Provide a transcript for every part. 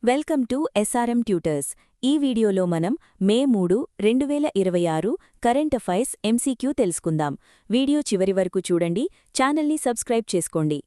Welcome to SRM tutors. ఈ వీడియోలో మనం మే 3, 2026 కరెంట్ అఫైర్స్ ఎంసీక్యూ తెలుసుకుందాం. వీడియో చివరి వరకు చూడండి, ఛానల్ని సబ్స్క్రైబ్ చేసుకోండి.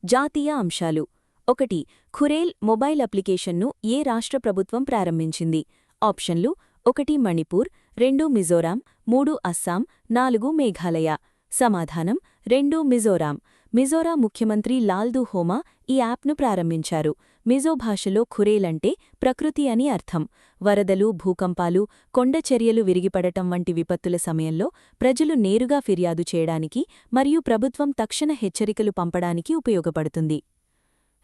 జాతీయ అంశాలు. 1. ఖురేల్ మొబైల్ అప్లికేషన్ను ఏ రాష్ట్ర ప్రభుత్వం ప్రారంభించింది? ఆప్షన్లు: 1 మణిపూర్, 2 మిజోరాం, 3 అస్సాం, 4 మేఘాలయ. సమాధానం: 2 మిజోరాం. మిజోరాం ముఖ్యమంత్రి లాల్దు హోమా ఈ యాప్ను ప్రారంభించారు. మిజో భాషలో ఖురేల్ అంటే ప్రకృతి అని అర్థం. వరదలు, భూకంపాలు, కొండచర్యలు విరిగిపడటం వంటి విపత్తుల సమయంలో ప్రజలు నేరుగా ఫిర్యాదు చేయడానికి మరియు ప్రభుత్వం తక్షణ హెచ్చరికలు పంపడానికి ఉపయోగపడుతుంది.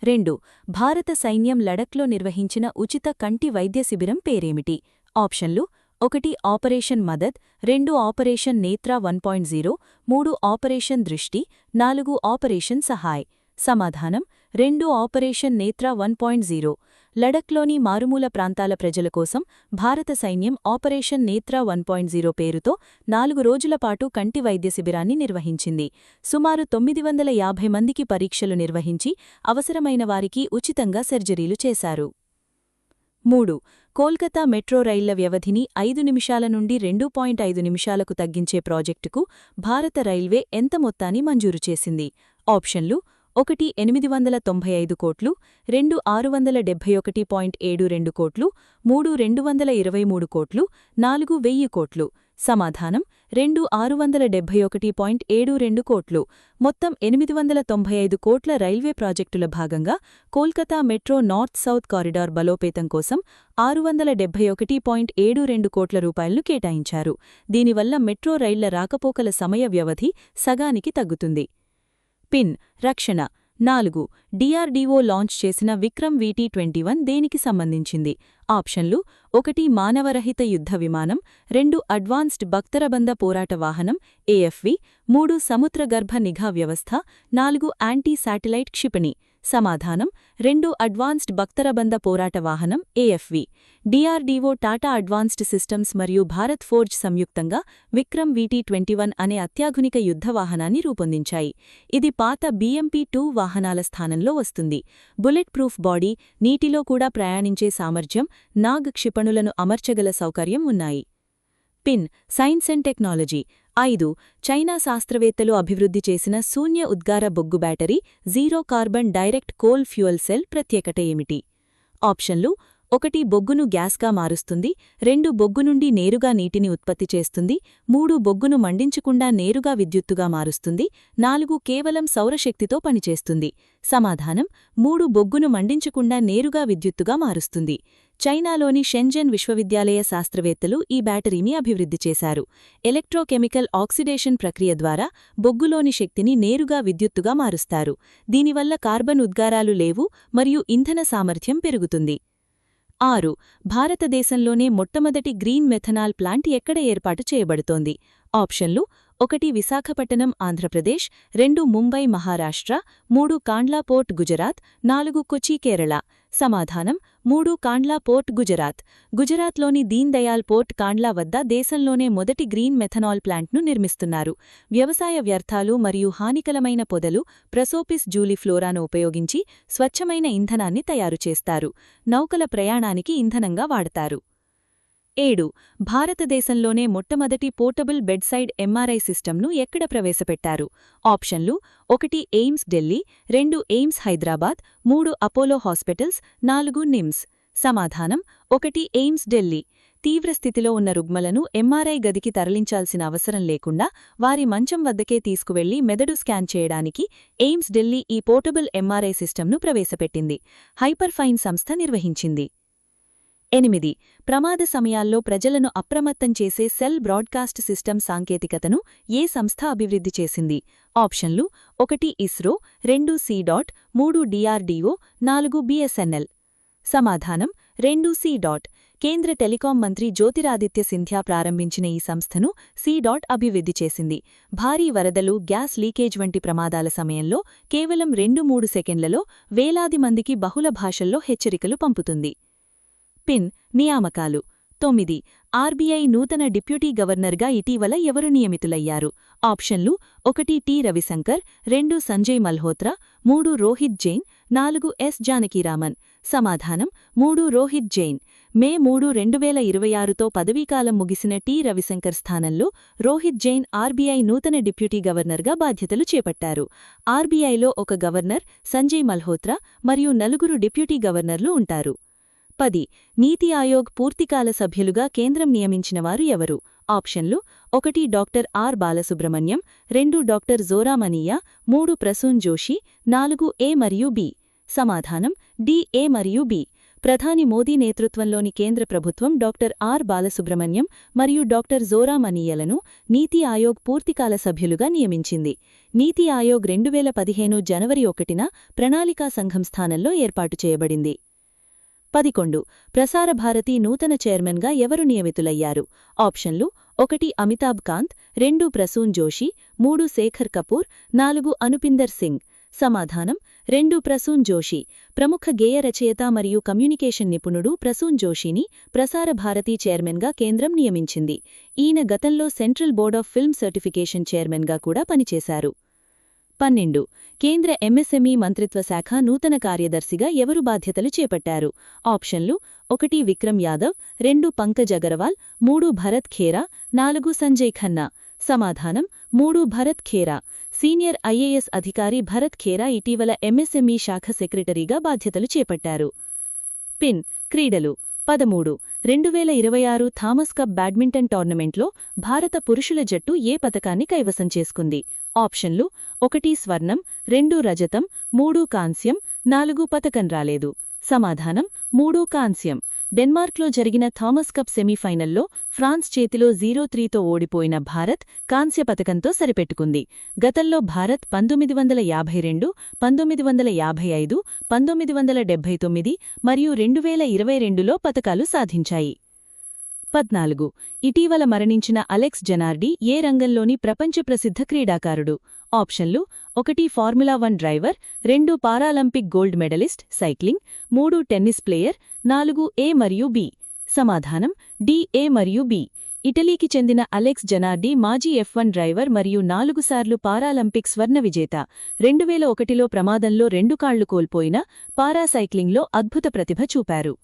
2. భారత సైన్యం లడఖ్లో నిర్వహించిన ఉచిత కంటి వైద్య శిబిరం పేరేమిటి? ఆప్షన్లు: 1 ఆపరేషన్ మదద్, 2 ఆపరేషన్ నేత్ర 1.0, 3 ఆపరేషన్ దృష్టి, 4 ఆపరేషన్ సహాయ్. సమాధానం: 2 ఆపరేషన్ నేత్ర 1.0. లడఖ్లోని మారుమూల ప్రాంతాల ప్రజల కోసం భారత సైన్యం ఆపరేషన్ నేత్ర 1.0 పేరుతో 4 రోజుల పాటు కంటి వైద్య శిబిరాన్ని నిర్వహించింది. సుమారు 950 మందికి పరీక్షలు నిర్వహించి అవసరమైన వారికి ఉచితంగా సర్జరీలు చేశారు. 3. కోల్కతా మెట్రో రైళ్ల వ్యవధిని 5 నిమిషాల నుండి 2.5 నిమిషాలకు తగ్గించే ప్రాజెక్టుకు భారత రైల్వే ఎంత మొత్తాన్ని మంజూరు చేసింది? ఆప్షన్లు: 1 895 కోట్లు, 2 671.72 కోట్లు, 3 223 కోట్లు, 4 1000 కోట్లు. సమాధానం: 2 671.72 కోట్లు. మొత్తం 895 కోట్ల రైల్వే ప్రాజెక్టుల భాగంగా Kolkata metro north south corridor బలోపేతం కోసం 671.72 కోట్ల రూపాయలను కేటాయించారు. దీనివల్ల మెట్రో రైళ్ల రాకపోకల సమయ వ్యవధి సగానికి తగ్గుతుంది. పిన్ రక్షణ. 4. డిఆర్డీఓ లాంచ్ చేసిన విక్రమ్ VT-21 దేనికి సంబంధించింది? ఆప్షన్లు: 1 మానవరహిత యుద్ధ విమానం, 2 అడ్వాన్స్డ్ బక్తరబంద పోరాట వాహనం AFV, 3 సముద్రగర్భ నిఘా వ్యవస్థ, 4 యాంటీ శాటిలైట్ క్షిపణి. సమాధానం: 2 అడ్వాన్స్డ్ బక్తరబంద పోరాట వాహనం AFV. DRDO, Tata advanced systems మరియు భారత్ ఫోర్జ్ సంయుక్తంగా విక్రమ్ VT-21 అనే అత్యాధునిక యుద్ధ వాహనాన్ని రూపొందించాయి. ఇది పాత BMP-2 వాహనాల స్థానంలో వస్తుంది. బుల్లెట్ ప్రూఫ్ బాడీ, నీటిలో కూడా ప్రయాణించే సామర్థ్యం, నాగ్ క్షిపణులను అమర్చగల సౌకర్యం ఉన్నాయి. Pin science and technology. 5. China శాస్త్రవేత్తలు అభివృద్ధి చేసిన శూన్య ఉద్గార బొగ్గు battery zero carbon direct coal fuel cell ప్రత్యేకత ఏమిటి? ఆప్షన్లు: 1 బొగ్గును గ్యాస్గా మారుస్తుంది, 2 బొగ్గు నుండి నేరుగా నీటిని ఉత్పత్తి చేస్తుంది, 3 బొగ్గును మండించకుండా నేరుగా విద్యుత్తుగా మారుస్తుంది, 4 కేవలం సౌరశక్తితో పనిచేస్తుంది. సమాధానం: 3 బొగ్గును మండించకుండా నేరుగా విద్యుత్తుగా మారుస్తుంది. చైనాలోని షెంజన్ విశ్వవిద్యాలయ శాస్త్రవేత్తలు ఈ బ్యాటరీని అభివృద్ధి చేశారు. ఎలక్ట్రోకెమికల్ ఆక్సిడేషన్ ప్రక్రియ ద్వారా బొగ్గులోని శక్తిని నేరుగా విద్యుత్తుగా మారుస్తారు. దీనివల్ల కార్బన్ ఉద్గారాలు లేవు మరియు ఇంధన సామర్థ్యం పెరుగుతుంది. 6. భారతదేశంలోనే మొట్టమొదటి గ్రీన్ మెథనాల్ ప్లాంట్ ఎక్కడ ఏర్పాటు చేయబడుతోంది? ఆప్షన్లు: 1 విశాఖపట్టణం ఆంధ్రప్రదేశ్, 2 ముంబై మహారాష్ట్ర, 3 కాండ్లా పోర్ట్ గుజరాత్, 4 కొచ్చి కేరళ. సమాధానం: 3 కాండ్లా పోర్ట్ గుజరాత్. గుజరాత్లోని దీన్ దయాల్ పోర్ట్ కాండ్లా వద్ద దేశంలోనే మొదటి గ్రీన్ మెథనాల్ ప్లాంట్ను నిర్మిస్తున్నారు. వ్యవసాయ వ్యర్థాలు మరియు హానికరమైన పొదలు ప్రసోపిస్ జూలిఫ్లోరాను ఉపయోగించి స్వచ్ఛమైన ఇంధనాన్ని తయారు చేస్తారు. నౌకల ప్రయాణానికి ఇంధనంగా వాడతారు. 7. భారతదేశంలోనే మొట్టమొదటి పోర్టబుల్ బెడ్సైడ్ MRI సిస్టమ్ను ఎక్కడ ప్రవేశపెట్టారు? ఆప్షన్లు: 1 AIIMS Delhi, 2 AIIMS Hyderabad, 3 Apollo hospitals, 4 NIMS. సమాధానం: 1 ఎయిమ్స్ ఢిల్లీ. తీవ్రస్థితిలో ఉన్న రుగ్మలను MRI గదికి తరలించాల్సిన అవసరం లేకుండా వారి మంచం వద్దకే తీసుకువెళ్లి మెదడు స్కాన్ చేయడానికి ఎయిమ్స్ ఢిల్లీ ఈ పోర్టబుల్ MRI సిస్టమ్ను ప్రవేశపెట్టింది. హైపర్ఫైన్ సంస్థ నిర్వహించింది. 8. ప్రమాద సమయాల్లో ప్రజలను అప్రమత్తం చేసే సెల్ బ్రాడ్కాస్ట్ సిస్టమ్ సాంకేతికతను ఏ సంస్థ అభివృద్ధి చేసింది? ఆప్షన్లు: 1 ఇస్రో, 2 CDOT, 3 DRDO, 4 BSNL. సమాధానం: 2 CDOT. కేంద్ర టెలికాం మంత్రి జ్యోతిరాదిత్య సింధ్యా ప్రారంభించిన ఈ సంస్థను CDOT అభివృద్ధి చేసింది. భారీ వరదలు, గ్యాస్ లీకేజ్ వంటి ప్రమాదాల సమయంలో కేవలం 2-3 సెకండ్లలో వేలాది మందికి బహుళ భాషల్లో హెచ్చరికలు పంపుతుంది. పిన్ నియామకాలు. 9. ఆర్బీఐ నూతన డిప్యూటీ గవర్నర్గా ఇటీవల ఎవరు నియమితులయ్యారు? ఆప్షన్లు: 1 టి రవిశంకర్, 2 సంజయ్ మల్హోత్రా, 3 రోహిత్ జైన్, 4 ఎస్ జానకీరామన్. సమాధానం 3 రోహిత్ జైన్. మే 3, 2026తో పదవీకాలం ముగిసిన టి రవిశంకర్ స్థానంలో రోహిత్ జైన్ ఆర్బీఐ నూతన డిప్యూటీ గవర్నర్గా బాధ్యతలు చేపట్టారు. ఆర్బీఐలో ఒక గవర్నర్, సంజయ్ మల్హోత్రా మరియు 4 డిప్యూటీ గవర్నర్లు ఉంటారు. 10. నీతి ఆయోగ్ పూర్తికాల సభ్యులుగా కేంద్రం నియమించినవారు ఎవరు? ఆప్షన్లు: 1 డాక్టర్ ఆర్ బాలసుబ్రహ్మణ్యం, 2 డాక్టర్ జోరామనియా, 3 ప్రసూన్ జోషి, 4 ఏ మరియు బి. సమాధానం: డి, ఏ మరియు బి. ప్రధాని మోదీ నేతృత్వంలోని కేంద్ర ప్రభుత్వం డాక్టర్ ఆర్ బాలసుబ్రహ్మణ్యం మరియు డాక్టర్ జోరామనియలను నీతి ఆయోగ్ పూర్తికాల సభ్యులుగా నియమించింది. నీతి ఆయోగ్ 2015 జనవరి 1న ప్రణాళికా సంఘం స్థానంలో ఏర్పాటు చేయబడింది. 11. ప్రసార భారతి నూతన చైర్మన్గా ఎవరు నియమితులయ్యారు? ఆప్షన్లు: 1 అమితాబ్ కాంత్, 2 ప్రసూన్ జోషి, 3 శేఖర్ కపూర్, 4 అనుపిందర్ సింగ్. సమాధానం: 2 ప్రసూన్ జోషి. ప్రముఖ గేయ రచయిత మరియు కమ్యూనికేషన్ నిపుణుడు ప్రసూన్ జోషిని ప్రసార భారతి చైర్మన్గా కేంద్రం నియమించింది. ఈయన గతంలో central board of film certification చైర్మన్గా కూడా పనిచేశారు. 12. కేంద్ర ఎంఎస్ఎంఈ మంత్రిత్వ శాఖ నూతన కార్యదర్శిగా ఎవరు బాధ్యతలు చేపట్టారు? ఆప్షన్లు: 1 విక్రమ్ యాదవ్, 2 పంకజ్ అగర్వాల్, 3 భరత్ ఖేరా, 4 సంజయ్ ఖన్నా. సమాధానం: 3 భరత్ ఖేరా. సీనియర్ ఐఏఎస్ అధికారి భరత్ ఖేరా ఇటీవల ఎంఎస్ఎంఈ శాఖ సెక్రటరీగా బాధ్యతలు చేపట్టారు. పిన్ క్రీడలు 13. 2026 థామస్ కప్ బ్యాడ్మింటన్ టోర్నమెంట్లో భారత పురుషుల జట్టు ఏ పతకాన్ని కైవసం చేసుకుంది? ఆప్షన్లు: 1 స్వర్ణం, 2 రజతం, 3 కాంస్యం, 4 పతకం రాలేదు. సమాధానం: 3 కాంస్యం. డెన్మార్క్లో జరిగిన థామస్ కప్ సెమీఫైనల్లో ఫ్రాన్స్ చేతిలో 0-3తో ఓడిపోయిన భారత్ కాంస్య పతకంతో సరిపెట్టుకుంది. గతంలో భారత్ 1952, 1955, 1979 మరియు 2022లో పతకాలు సాధించాయి. 14. ఇటీవల మరణించిన అలెక్స్ జనార్డి ఏ రంగంలోని ప్రపంచ ప్రసిద్ధ క్రీడాకారుడు? ఆప్షన్లు: 1 formula 1 driver, 2 Paralympic gold medalist cycling, 3 tennis player, 4 A మరియు బి. సమాధానం: డి, ఏ మరియు బి. ఇటలీకి చెందిన అలెక్స్ జనార్డి మాజీ F1 డ్రైవర్ మరియు 4 సార్లు పారాలింపిక్ స్వర్ణ విజేత. 2001లో ప్రమాదంలో 2 కాళ్లు కోల్పోయిన పారాసైక్లింగ్లో అద్భుత ప్రతిభ చూపారు.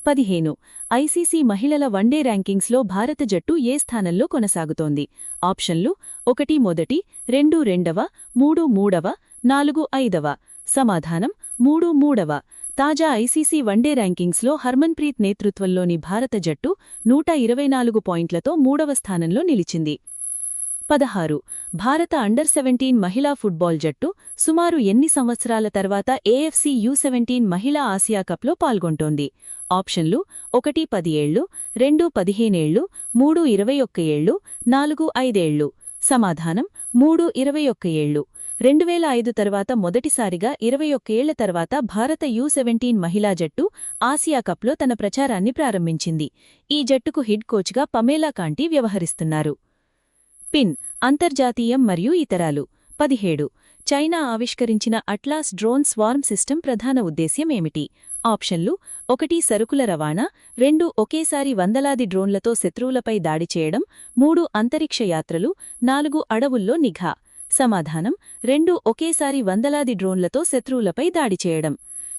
15. ఐసీసీ మహిళల వన్డే ర్యాంకింగ్స్లో భారత జట్టు ఏ స్థానంలో కొనసాగుతోంది? ఆప్షన్లు: 1 మొదటి, 2 రెండవ, 3 మూడవ, 4 ఐదవ. సమాధానం: 3 మూడవ. తాజా ఐసీసీ వన్డే ర్యాంకింగ్స్లో హర్మన్ప్రీత్ నేతృత్వంలోని భారత జట్టు 124 పాయింట్లతో 3వ స్థానంలో నిలిచింది. 16. భారత అండర్-17 మహిళా ఫుట్బాల్ జట్టు సుమారు ఎన్ని సంవత్సరాల తర్వాత ఏఎఫ్సీ యు-17 మహిళా ఆసియా కప్లో పాల్గొంటోంది? ఆప్షన్లు: 1 10 ఏళ్లు, 2 15 ఏళ్లు, 3 21 ఏళ్లు, 4 5 ఏళ్లు. సమాధానం: 3 21 ఏళ్లు. 2005 తర్వాత మొదటిసారిగా 21 ఏళ్ల తర్వాత భారత యు-17 మహిళా జట్టు ఆసియా కప్లో తన ప్రచారాన్ని ప్రారంభించింది. ఈ జట్టుకు హెడ్ కోచ్గా పమేలా కాంటి వ్యవహరిస్తున్నారు. పిన్ అంతర్జాతీయం మరియు ఇతరాలు 17. చైనా ఆవిష్కరించిన అట్లాస్ డ్రోన్ స్వార్మ్ సిస్టమ్ ప్రధాన ఉద్దేశ్యం ఏమిటి? ఆప్షన్లు: 1 సరుకుల రవాణా, 2 ఒకేసారి వందలాది డ్రోన్లతో శత్రువులపై దాడి చేయడం, 3 అంతరిక్ష యాత్రలు, 4 అడవుల్లో నిఘా. సమాధానం: 2 ఒకేసారి వందలాది డ్రోన్లతో శత్రువులపై దాడి చేయడం.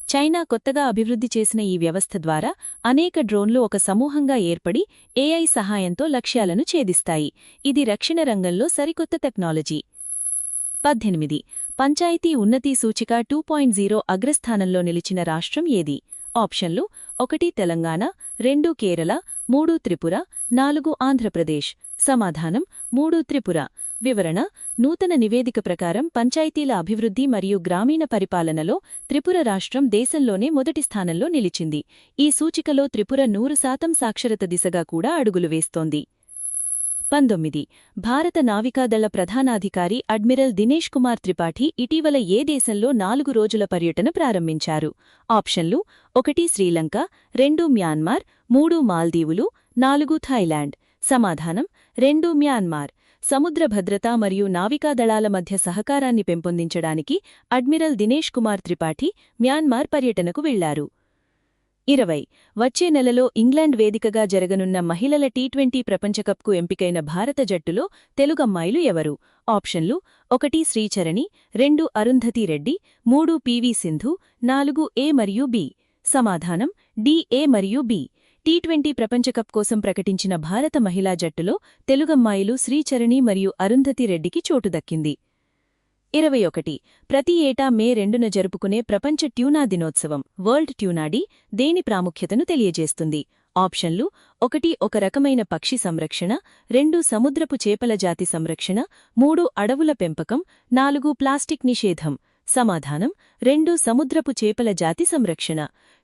చైనా కొత్తగా అభివృద్ధి చేసిన ఈ వ్యవస్థ ద్వారా అనేక డ్రోన్లు ఒక సమూహంగా ఏర్పడి ఏఐ సహాయంతో లక్ష్యాలను ఛేదిస్తాయి. ఇది రక్షణ రంగంలో సరికొత్త టెక్నాలజీ. 18. పంచాయతీ ఉన్నతి సూచిక 2.0 అగ్రస్థానంలో నిలిచిన రాష్ట్రం ఏది? ఆప్షన్లు: 1 తెలంగాణ, 2 కేరళ, 3 త్రిపుర, 4 ఆంధ్రప్రదేశ్. సమాధానం: 3 త్రిపుర. వివరణ: నూతన నివేదిక ప్రకారం పంచాయతీల అభివృద్ధి మరియు గ్రామీణ పరిపాలనలో త్రిపుర రాష్ట్రం దేశంలోనే మొదటి స్థానంలో నిలిచింది. ఈ సూచికలో త్రిపుర 100% సాక్షరత దిశగా కూడా అడుగులు వేస్తోంది. 19. భారత నావికాదళ ప్రధానాధికారి అడ్మిరల్ దినేష్ కుమార్ త్రిపాఠి ఇటీవల ఏ దేశంలో 4 రోజుల పర్యటన ప్రారంభించారు? ఆప్షన్లు: 1 శ్రీలంక, 2 మ్యాన్మార్, 3 మాల్దీవులు, 4 థాయిలాండ్. సమాధానం: 2 మ్యాన్మార్. సముద్ర భద్రత మరియు నావికాదళాల మధ్య సహకారాన్ని పెంపొందించడానికి అడ్మిరల్ దినేష్ కుమార్ త్రిపాఠి మ్యాన్మార్ పర్యటనకు వెళ్లారు. 20. వచ్చే నెలలో ఇంగ్లాండ్ వేదికగా జరగనున్న మహిళల టీ20 ప్రపంచకప్కు ఎంపికైన భారత జట్టులో తెలుగమ్మాయిలు ఎవరు? ఆప్షన్లు: 1 శ్రీచరణి, 2 అరుంధతి రెడ్డి, 3 పివి సింధు, 4 ఏ మరియు బి. సమాధానం డి ఏ మరియు బి. టీ20 ప్రపంచకప్ కోసం ప్రకటించిన భారత మహిళా జట్టులో తెలుగమ్మాయిలు శ్రీచరణి మరియు అరుంధతి రెడ్డికి చోటు దక్కింది. 21. ప్రతి ఏటా మే 2న జరుపుకునే ప్రపంచ ట్యూనా దినోత్సవం వరల్డ్ ట్యూనా డే దేని ప్రాముఖ్యతను తెలియజేస్తుంది? ఆప్షన్లు: 1 ఒక రకమైన పక్షి సంరక్షణ, 2 సముద్రపు చేపల జాతి సంరక్షణ, 3 అడవుల పెంపకం, 4 ప్లాస్టిక్ నిషేధం. సమాధానం 2 సముద్రపు చేపల జాతి సంరక్షణ.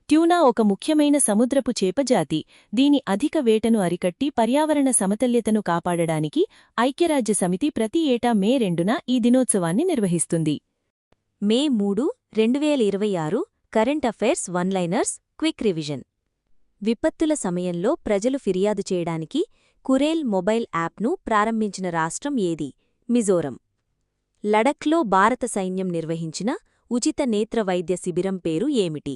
ట్యూనా ఒక ముఖ్యమైన సముద్రపు చేప జాతి. దీని అధిక వేటను అరికట్టి పర్యావరణ సమతుల్యతను కాపాడడానికి ఐక్యరాజ్యసమితి ప్రతి ఏటా మే 2న ఈ దినోత్సవాన్ని నిర్వహిస్తుంది. మే 3, 2026 కరెంట్ అఫైర్స్ వన్లైనర్స్ క్విక్ రివిజన్. విపత్తుల సమయంలో ప్రజలు ఫిర్యాదు చేయడానికి కురేల్ మొబైల్ యాప్ను ప్రారంభించిన రాష్ట్రం ఏది? మిజోరం. లడఖ్లో భారత సైన్యం నిర్వహించిన ఉచిత నేత్ర వైద్య శిబిరం పేరు ఏమిటి?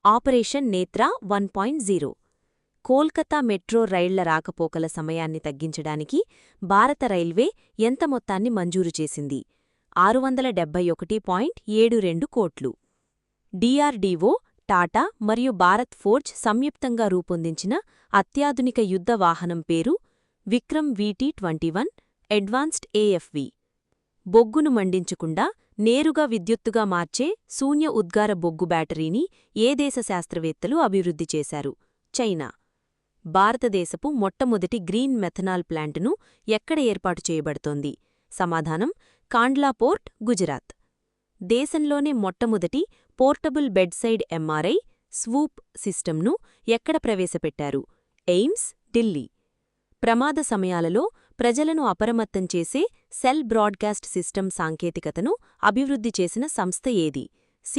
ఆపరేషన్ నేత్ర 1.0. కోల్కతా మెట్రో రైళ్ల రాకపోకల సమయాన్ని తగ్గించడానికి భారత రైల్వే ఎంత మొత్తాన్ని మంజూరు చేసింది? 671.72 కోట్లు. డిఆర్డీఓ, టాటా మరియు భారత్ ఫోర్జ్ సంయుక్తంగా రూపొందించిన అత్యాధునిక యుద్ధ వాహనం పేరు? Vikram VT-21 advanced AFV. బొగ్గును మండించకుండా నేరుగా విద్యుత్తుగా మార్చే శూన్య ఉద్గార బొగ్గు బ్యాటరీని ఏ దేశ శాస్త్రవేత్తలు అభివృద్ధి చేశారు? చైనా. భారతదేశపు మొట్టమొదటి గ్రీన్ మెథనాల్ ప్లాంటును ఎక్కడ ఏర్పాటు చేయబడుతోంది? సమాధానం: కాండ్లా పోర్ట్, గుజరాత్. దేశంలోనే మొట్టమొదటి పోర్టబుల్ బెడ్సైడ్ MRI స్వూప్ సిస్టమ్ను ఎక్కడ ప్రవేశపెట్టారు? ఎయిమ్స్, ఢిల్లీ. ప్రమాద సమయాలలో ప్రజలను అప్రమత్తం చేసే సెల్ బ్రాడ్కాస్ట్ సిస్టమ్ సాంకేతికతను అభివృద్ధి చేసిన సంస్థ ఏది? C.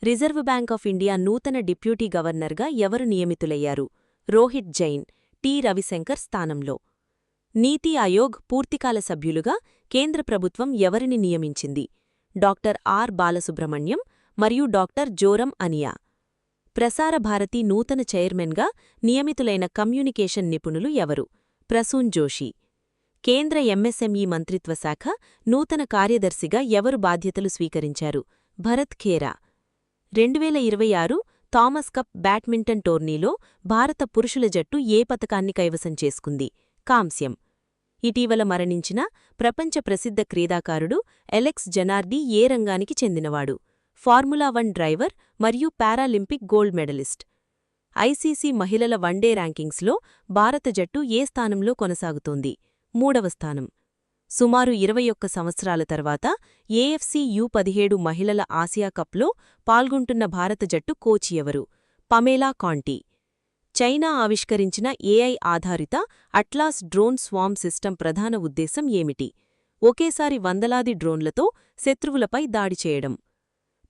Reserve bank of India నూతన డిప్యూటీ గవర్నర్గా ఎవరు నియమితులయ్యారు? రోహిత్ జైన్, టి. రవిశంకర్ స్థానంలో. నీతి ఆయోగ్ పూర్తికాల సభ్యులుగా కేంద్ర ప్రభుత్వం ఎవరిని నియమించింది? Doctor R. బాలసుబ్రహ్మణ్యం మరియు డాక్టర్ జోరం అనియా. ప్రసార భారతి నూతన చైర్మన్గా నియమితులైన కమ్యూనికేషన్ నిపుణులు ఎవరు? ప్రసూన్ జోషి. కేంద్ర ఎంఎస్ఎంఈ మంత్రిత్వ శాఖ నూతన కార్యదర్శిగా ఎవరు బాధ్యతలు స్వీకరించారు? Bharat Khera. 2026 Thomas cup badminton టోర్నీలో భారత పురుషుల జట్టు ఏ పతకాన్ని కైవసం చేసుకుంది? కాంస్యం. ఇటీవల మరణించిన ప్రపంచ ప్రసిద్ధ క్రీడాకారుడు ఎలెక్స్ జనార్డీ ఏ రంగానికి చెందినవాడు? ఫార్ములా 1 డ్రైవర్ మరియు పారాలింపిక్ గోల్డ్ మెడలిస్ట్. ఐసీసీ మహిళల వన్డే ర్యాంకింగ్స్లో భారత జట్టు ఏ స్థానంలో కొనసాగుతోంది? 3వ స్థానం. సుమారు 21 సంవత్సరాల తర్వాత ఏఎఫ్సీ U17 మహిళల ఆసియా కప్లో పాల్గొంటున్న భారత జట్టు కోచ్ ఎవరు? పమేలా కాంటి. చైనా ఆవిష్కరించిన AI ఆధారిత అట్లాస్ డ్రోన్ స్వామ్ సిస్టమ్ ప్రధాన ఉద్దేశం ఏమిటి? ఒకేసారి వందలాది డ్రోన్లతో శత్రువులపై దాడి చేయడం.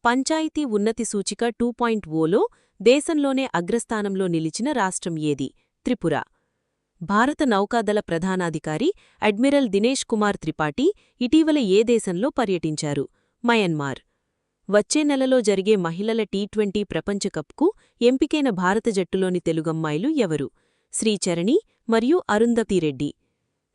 పంచాయతీ ఉన్నతి సూచిక 2.0లో దేశంలోనే అగ్రస్థానంలో నిలిచిన రాష్ట్రం ఏది? త్రిపుర. భారత నౌకాదళ ప్రధానాధికారి అడ్మిరల్ దినేష్ కుమార్ త్రిపాఠి ఇటీవల ఏ దేశంలో పర్యటించారు? మయన్మార్. వచ్చే నెలలో జరిగే మహిళల టీ20 ప్రపంచకప్కు ఎంపికైన భారత జట్టులోని తెలుగమ్మాయిలు ఎవరు? శ్రీచరణి మరియు అరుంధతి రెడ్డి.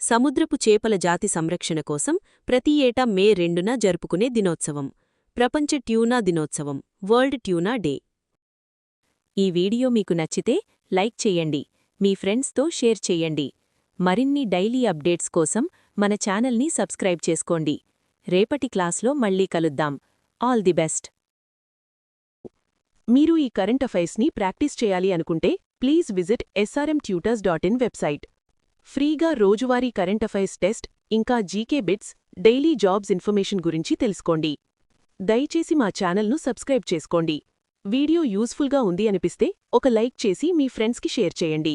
సముద్రపు చేపల జాతి సంరక్షణ కోసం ప్రతి ఏటా మే 2న జరుపుకునే దినోత్సవం. ప్రపంచ ట్యూనా దినోత్సవం వరల్డ్ ట్యూనా డే. ఈ వీడియో మీకు నచ్చితే లైక్ చేయండి, మీ ఫ్రెండ్స్తో షేర్ చేయండి. మరిన్ని డైలీ అప్డేట్స్ కోసం మన ఛానల్ని సబ్స్క్రైబ్ చేసుకోండి. రేపటి క్లాస్లో మళ్ళీ కలుద్దాం. All the best. మీరు ఈ కరెంట్ అఫైర్స్ని ప్రాక్టీస్ చేయాలి అనుకుంటే ప్లీజ్ విజిట్ srmtutors.in వెబ్సైట్. ఫ్రీగా రోజువారీ కరెంట్ అఫైర్స్ టెస్ట్ ఇంకా GK bits, daily jobs information గురించి తెలుసుకోండి. దయచేసి మా ఛానల్ను సబ్స్క్రైబ్ చేసుకోండి. వీడియో యూస్ఫుల్గా ఉంది అనిపిస్తే ఒక లైక్ చేసి మీ ఫ్రెండ్స్కి షేర్ చేయండి.